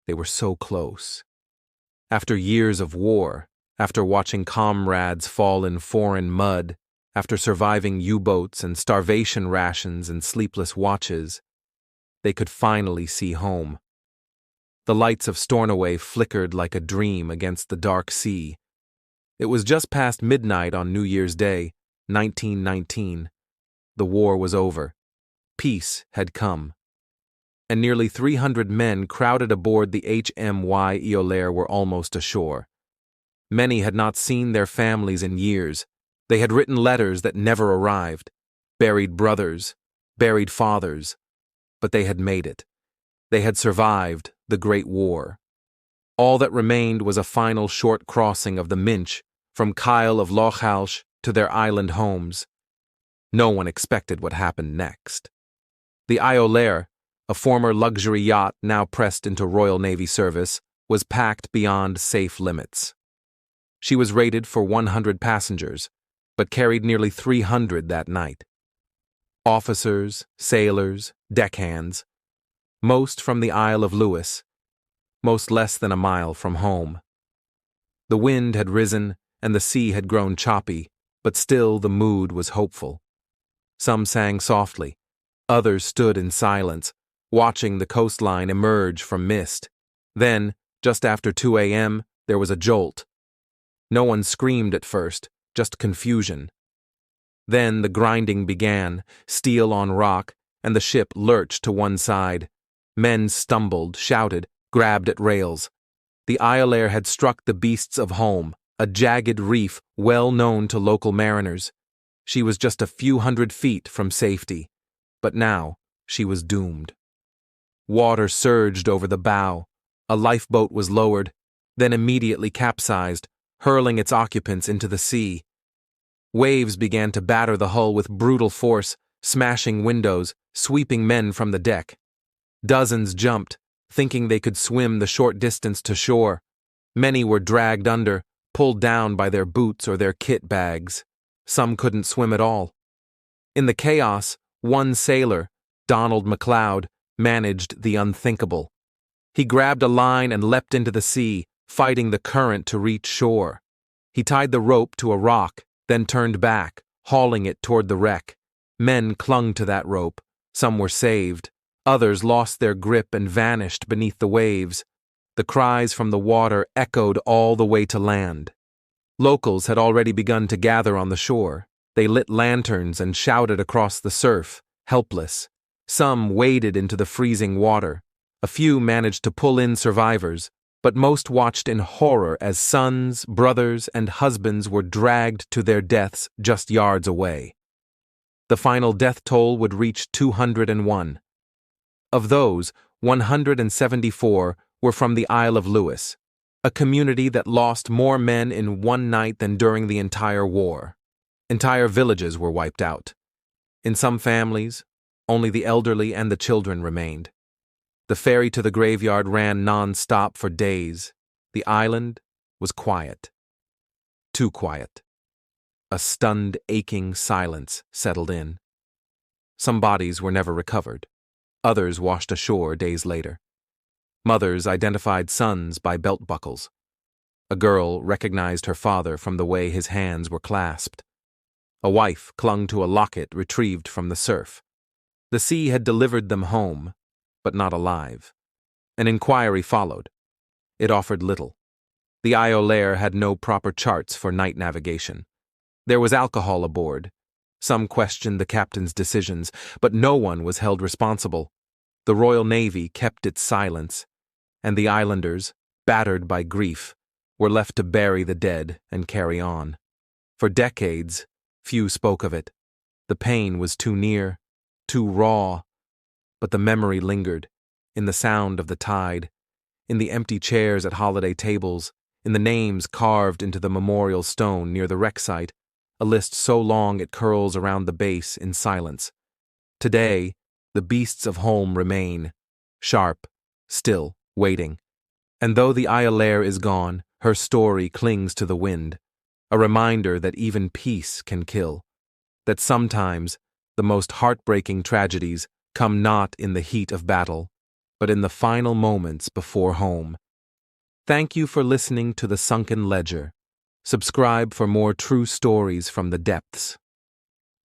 They were so close. After years of war, after watching comrades fall in foreign mud, after surviving U-boats and starvation rations and sleepless watches, they could finally see home. The lights of Stornoway flickered like a dream against the dark sea. It was just past midnight on New Year's Day, 1919. The war was over. Peace had come. And nearly 300 men crowded aboard the HMY Iolaire were almost ashore. Many had not seen their families in years. They had written letters that never arrived, buried brothers, buried fathers, but they had made it. They had survived the Great War. All that remained was a final short crossing of the Minch from Kyle of Lochalsh to their island homes. No one expected what happened next. The Iolaire, a former luxury yacht now pressed into Royal Navy service, was packed beyond safe limits. She was rated for 100 passengers, but carried nearly 300 that night. Officers, sailors, deckhands, most from the Isle of Lewis, most less than a mile from home. The wind had risen and the sea had grown choppy, but still the mood was hopeful. Some sang softly, others stood in silence, watching the coastline emerge from mist. Then, just after 2 a.m., there was a jolt. No one screamed at first, just confusion. Then the grinding began, steel on rock, and the ship lurched to one side. Men stumbled, shouted, grabbed at rails. The Iolaire had struck the beasts of home, a jagged reef well known to local mariners. She was just a few hundred feet from safety, but now she was doomed. Water surged over the bow. A lifeboat was lowered, then immediately capsized, hurling its occupants into the sea. Waves began to batter the hull with brutal force, smashing windows, sweeping men from the deck. Dozens jumped, thinking they could swim the short distance to shore. Many were dragged under, pulled down by their boots or their kit bags. Some couldn't swim at all. In the chaos, one sailor, Donald MacLeod, managed the unthinkable. He grabbed a line and leapt into the sea, fighting the current to reach shore. He tied the rope to a rock, then turned back, hauling it toward the wreck. Men clung to that rope. Some were saved. Others lost their grip and vanished beneath the waves. The cries from the water echoed all the way to land. Locals had already begun to gather on the shore. They lit lanterns and shouted across the surf, helpless. Some waded into the freezing water. A few managed to pull in survivors, but most watched in horror as sons, brothers, and husbands were dragged to their deaths just yards away. The final death toll would reach 201. Of those, 174 were from the Isle of Lewis, a community that lost more men in one night than during the entire war. Entire villages were wiped out. In some families, only the elderly and the children remained. The ferry to the graveyard ran non-stop for days. The island was quiet. Too quiet. A stunned, aching silence settled in. Some bodies were never recovered. Others washed ashore days later. Mothers identified sons by belt buckles. A girl recognized her father from the way his hands were clasped. A wife clung to a locket retrieved from the surf. The sea had delivered them home, but not alive. An inquiry followed. It offered little. The Iolaire had no proper charts for night navigation. There was alcohol aboard. Some questioned the captain's decisions, but no one was held responsible. The Royal Navy kept its silence, and the islanders, battered by grief, were left to bury the dead and carry on. For decades, few spoke of it. The pain was too near, too raw, but the memory lingered, in the sound of the tide, in the empty chairs at holiday tables, in the names carved into the memorial stone near the wreck site, a list so long it curls around the base in silence. Today, the beasts of home remain, sharp, still, waiting. And though the Iolaire is gone, her story clings to the wind, a reminder that even peace can kill, that sometimes the most heartbreaking tragedies come not in the heat of battle, but in the final moments before home. Thank you for listening to the Sunken Ledger. Subscribe for more true stories from the depths.